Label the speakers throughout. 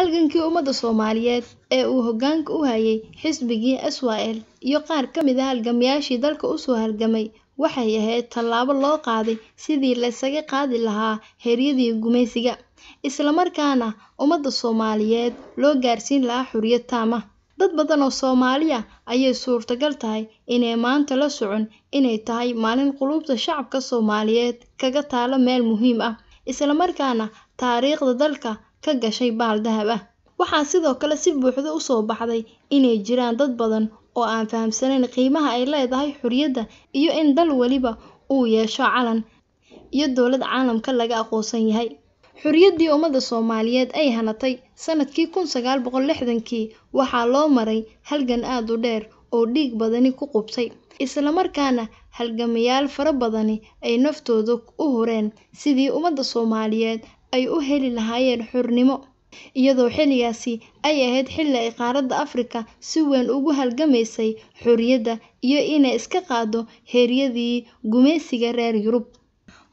Speaker 1: halgankii ummadda Soomaaliyeed ee uu hoggaanka u hayay xisbigii SYL iyo qaar ka mid ah halgamayaashii dalka u soo halgamay waxay ahayd tallaabo loo qaaday sidii la isaga qaadi lahaa heeryadii gumaysiga isla markaana ummadda Soomaaliyeed loo gaarsiin lahaa xurriyad taam ah. dad badan oo Soomaali ah ayay suurtagal tahay inay maanta la socon inay tahay maalin qulubta shacabka Soomaaliyeed kaga taalo meel muhiim ah isla markaana taariikhda dalka ka gashay baal dahab ah. waxaa sidoo kale si buuxda u soo baxday inay jiraan dad badan oo aan fahamsanayn qiimaha ay leedahay xurriyadda iyo in dal waliba uu yeesho calan iyo dowlad caalamka laga aqoonsan yahay. xurriyaddii ummadda Soomaaliyeed ay hanatay sanadkii 1960kii waxaa loo maray halgan aad u dheer oo dhiig badani ku qubtay isla markaana halgamayaal fara badani ay naftooda u hureen sidii ummadda Soomaaliyeed ay u heli lahaayeen xornimo iyadoo xilligaasi ay ahayd xilli ay qaaradda Afrika si weyn ugu halgamaysay xorriyadda iyo inay iska qaado heeryadii gumaysiga reer Yurub.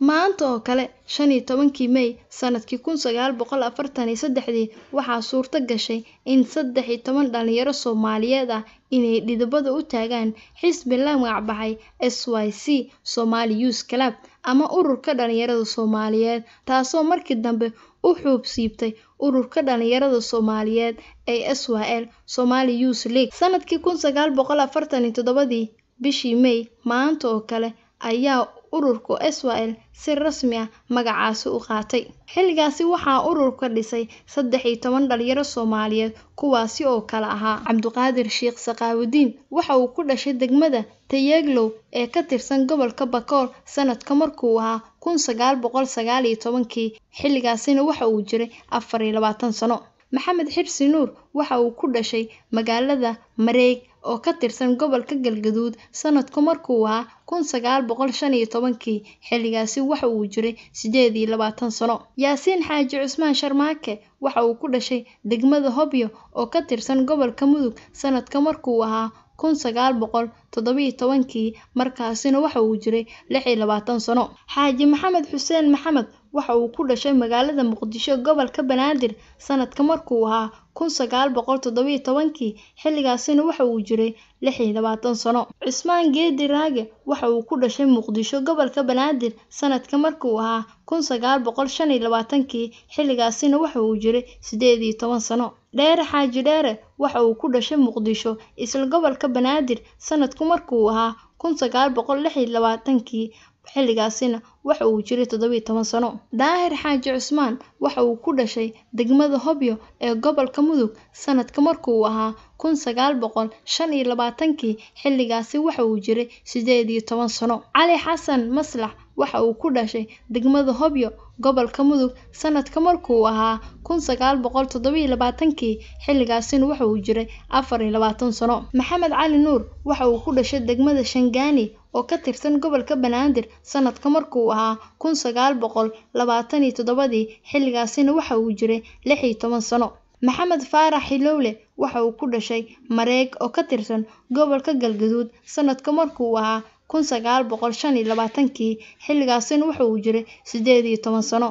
Speaker 1: maanta oo kale 15kii May sanadkii 1943 waxaa suurto gashay in 13 dhalinyaro Soomaaliyeed ah inay dhidibada u taagaan xisbi la magac baxay SYC Somali Youth Club ama ururka dhalinyarada Soomaaliyeed taasoo markii dambe u xuub siibtay ururka dhalinyarada Soomaaliyeed ee SYL Somali Youth League. sanadkii 1947 bishii May maanta oo kale ayaa ururka SYL si rasmi ah magacaasi u qaatay. xilligaasi waxaa ururka dhisay 13 dhalinyaro Soomaaliyeed kuwaasi oo kala ahaa Cabduqaadir Sheekh Saqaawudiin waxa uu ku dhashay degmada Tayaglow ee ka tirsan gobolka Bakool sanadka markuu ahaa 1919kii xilligaasina waxa uu jiray 24 sano. Maxamed Xirsi Nuur waxa uu ku dhashay magaalada Mareeg oo ka tirsan gobolka Galgaduud sanadka markuu ahaa 1915kii xilligaasi waxa uu jiray 28 sano. Yaasiin Xaaji Cusmaan Sharmaake waxa uu ku dhashay degmada Hobyo oo ka tirsan gobolka Mudug sanadka markuu ahaa 1917kii markaasina waxa uu jiray 26 sano. Xaaji Maxamed Xuseen Maxamed waxa uu ku dhashay magaalada Muqdisho gobolka Banaadir sanadka markuu ahaa 1917kii xilligaasina waxa uu jiray 26 sano. Cismaan Geedi Raage waxa uu ku dhashay Muqdisho gobolka Banaadir sanadka markuu ahaa 1925kii xilligaasina waxa uu jiray 18 sano. Dheere Xaaji Dheere waxa uu ku dhashay Muqdisho isla gobolka Banaadir sanadka markuu ahaa 1926kii xilligaasina waxa uu jiray 17 sano. Daahir Xaaji Cusmaan waxa uu ku dhashay degmada Hobyo ee gobolka Mudug sanadka markuu ahaa 1925kii xilligaasi waxa uu jiray 18 sano. Cali Xasan Maslax waxa uu ku dhashay degmada Hobyo gobolka Mudug sanadka markuu ahaa 1927kii xilligaasina waxa uu jiray 24 sano. Maxamed Cali Nuur waxa uu ku dhashay degmada Shangaani oo ka tirsan gobolka Banaadir sanadka markuu ahaa 1927 xilligaasina waxa uu jiray 16 sano. Maxamed Faarax Hilowle waxa uu ku dhashay Mareeg oo ka tirsan gobolka Galgaduud sanadka markuu ahaa 1925kii xilligaasina waxa uu jiray 18 sano.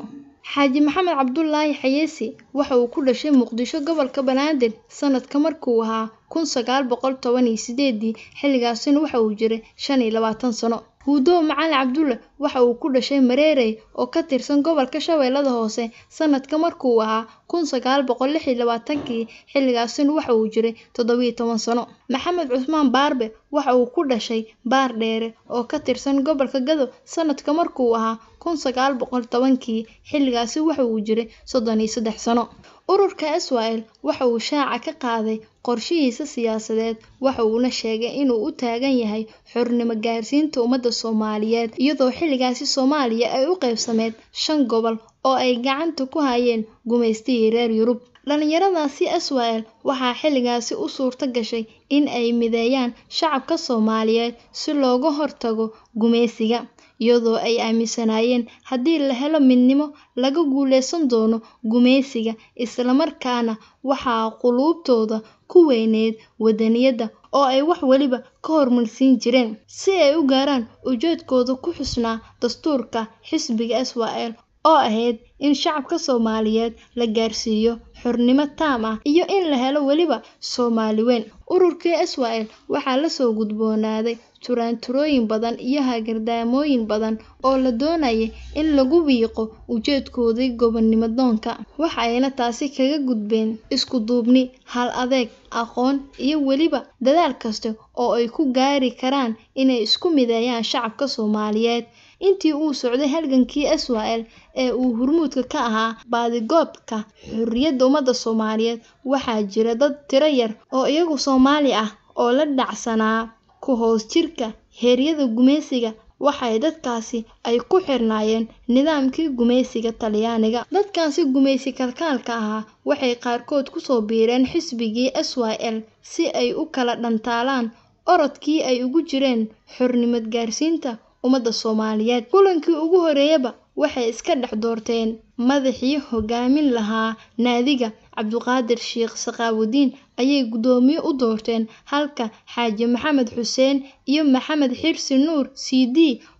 Speaker 1: Xaaji Maxamed Cabdullaahi Xayeesi waxa uu ku dhashay Muqdisho gobolka Banaadir sanadka markuu ahaa 1918 xilligaasina waxa uu jiray 25 sano. Huudo Macali Cabdulle waxa uu ku dhashay Mareerey oo ka tirsan gobolka Shabeellada Hoose sanadka markuu ahaa 1926kii xilligaasina waxa uu jiray 17 sano. Maxamed Cusmaan Baarbe waxa uu ku dhashay Baar Dheere oo ka tirsan gobolka Gado sanadka markuu ahaa 1910kii xilligaasi waxa uu jiray 33 sano. ururka SYL waxa uu shaaca ka qaaday qorshihiisa siyaasadeed waxa uuna sheegay inuu u taagan yahay xornimo gaarsiinta ummadda Soomaaliyeed iyadoo xilligaasi Soomaaliya ay u qaybsameed 5 gobol oo ay gacanta ku hayeen gumaystigii reer Yurub. dhalinyaradaasi SYL waxaa xilligaasi u suurto gashay in ay mideeyaan shacabka Soomaaliyeed si looga hortago gumaysiga iyadoo ay aaminsanaayeen haddii la helo midnimo laga guuleysan doono gumaysiga isla markaana waxaa qulubtooda ku weyneed wadaniyadda oo ay wax waliba ka hormarsiin jireen si ay u gaaraan ujeedkooda ku xusnaa dastuurka xisbiga SYL oo ahayd in shacabka Soomaaliyeed la gaarsiiyo xornimo taam ah iyo in la helo weliba Soomaali weyn. Ururkii SYL waxaa la soo gudboonaaday turaan-turooyin badan iyo hagardaamooyin badan oo la doonayay in lagu wiiqo ujeedkoodii gobonnimo doonka. Waxa ayna taasi kaga gudbeen isku duubni, hal adeeg, aqoon iyo weliba dadaal kasta oo ay ku gaari karaan inay isku mideeyaan shacabka Soomaaliyeed. Intii uu socday halgankii SYL ee uu hormuudka ka ahaa baadigoobka xorriyadda ummadda Soomaaliyeed, waxaa jira dad tiro yar oo iyagu Soomaali ah oo la dhacsanaa ku hoos jirka heeryada gumeysiga. Waxay dadkaasi ay ku xirnaayeen nidaamkii gumeysiga Talyaaniga. Dadkaasi gumeysi kalkaalka ahaa waxay qaarkood ku soo biireen xisbigii SYL si ay u kala dhantaalaan orodkii ay ugu jireen xornimad gaarsiinta ummadda Soomaaliyeed. Kulankii ugu horeeyaba waxay iska dhex doorteen madaxii hogaamin lahaa naadiga Cabduqaadir Sheekh Saqaawudiin ayay gudoomiye u doorteen, halka Xaaji Maxamed Xuseen iyo Maxamed Xirsi Nuur CD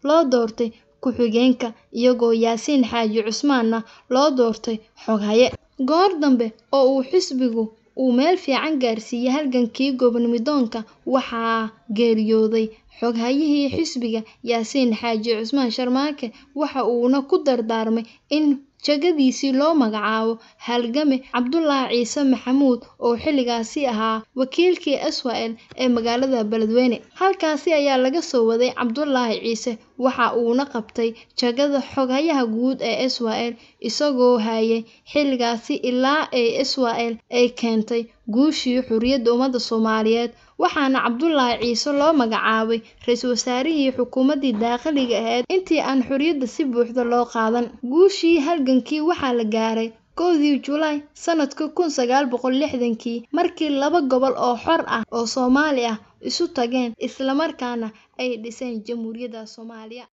Speaker 1: loo doortay ku-xigeenka, iyagoo Yaasiin Xaaji Cusmaanna loo doortay xoghaye. Goor dambe oo uu xisbigu uu meel fiican gaarsiiyay halgankii gobonnimo doonka, waxaa geeriyooday xoghayihii xisbiga Yaasiin Xaaji Cusmaan Sharmaake, waxa uuna ku dardaarmay in jagadiisii loo magacaabo halgame Cabdullaahi Ciise Maxamuud oo xilligaasi ahaa wakiilkii SYL ee magaalada Beledweyne. Halkaasi ayaa laga soo waday Cabdullaahi Ciise, waxa uuna qabtay jagada xoghayaha guud ee SYL isagoo hayay xilligaasi ilaa ay SYL ay keentay guushii xorriyadda ummadda Soomaaliyeed. Waxaana Cabdullaahi Ciise loo magacaabay ra'iisul wasaarihii xukuumaddii daaqiliga ahayd intii aan xorriyadda si buuxda loo qaadan. Guushii halgankii waxaa la gaaray 1 Juulaay sanadka 1960 markii 2 gobol oo xor ah oo Soomaali ah isu tageen isla markaana ay dhiseen Jamhuuriyadda Soomaaliya.